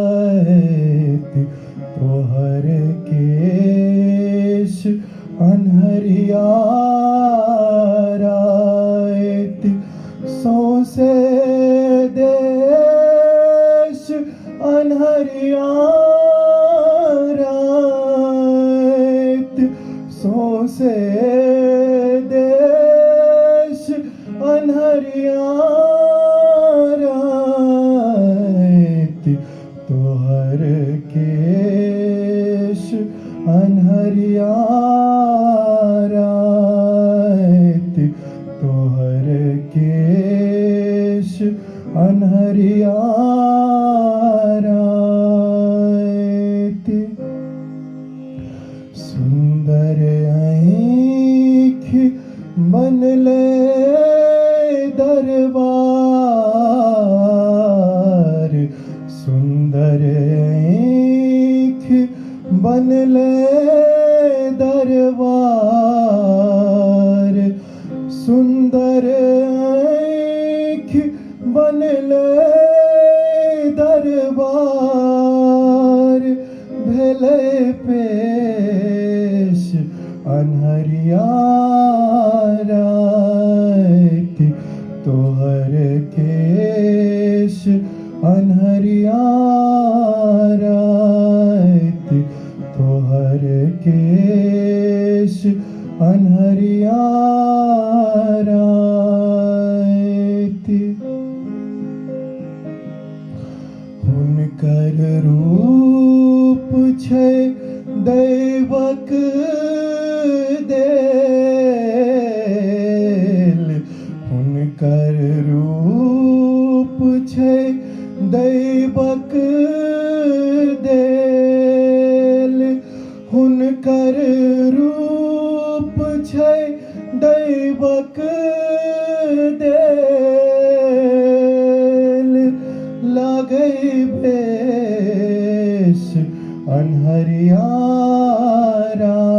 अनहरियारायत तोहर केश अनहरियारायत सौंसे देश अनहरियारायत सौंसे देश अनहरियारायत तोहर केश अनहरियारायत तोहर केश अनहरियारायत सुंदर आँख बनले दरबार सुंदर आँख बनले दरबार सुंदर आँख बनले दरबार भेले पेश अनहरियारायत तोहर केश अनहरियारायत तोहर केश अनहरियारायत हुनकर रूप छै दैवक देल हुनकर रूप छै दैवक देल हुनकर रूप छै दैवक देल लागै बेश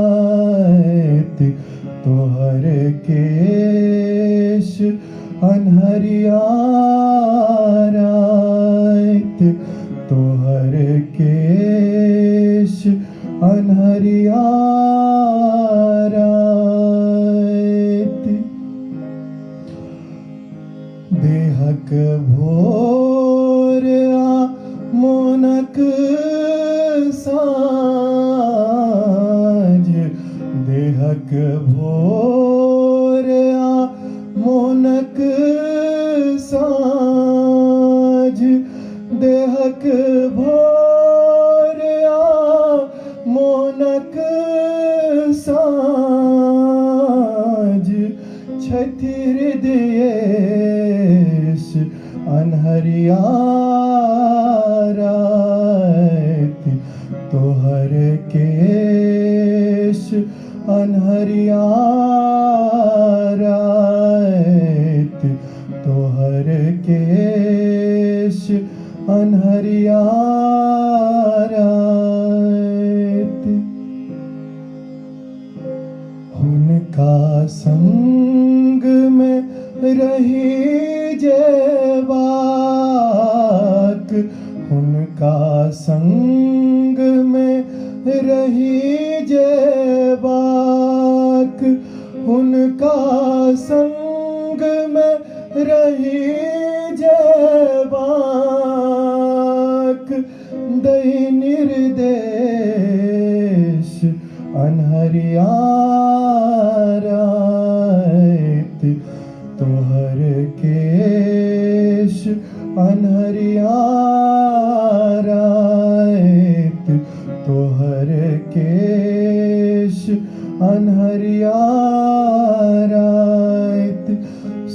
अनहरियारायत तोहर केश अनहरियारायत तोहर केश अनहरियारायत देहक भोर आ मोनक साँझ देहक भोर आ मोनक साँझ देहक भोर आ मोनक साँझ छथि हृदयेश अनहरियारायत तोहर केश अनहरियारायत तोहर केश अनहरियारायत हुनका संग में रही जेबाक हुनका संग में रही जेबाक हुनका संग में रही जेबाक दै निर्देश अनहरियारायत तोहर केश अनहरियारायत तोहर केश अनहरियारायत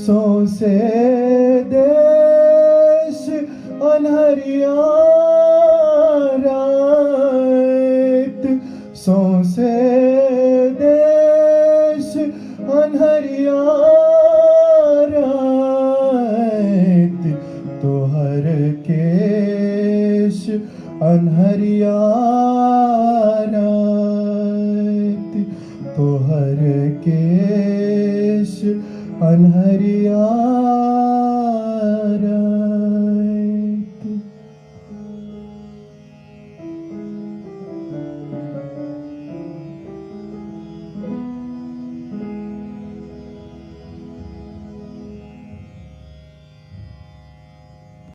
सौंसे देश अनहरियारायत सौंसे देश अनहरियारायत तोहर केश अनहरियारायत तोहर केश अनहरियारायत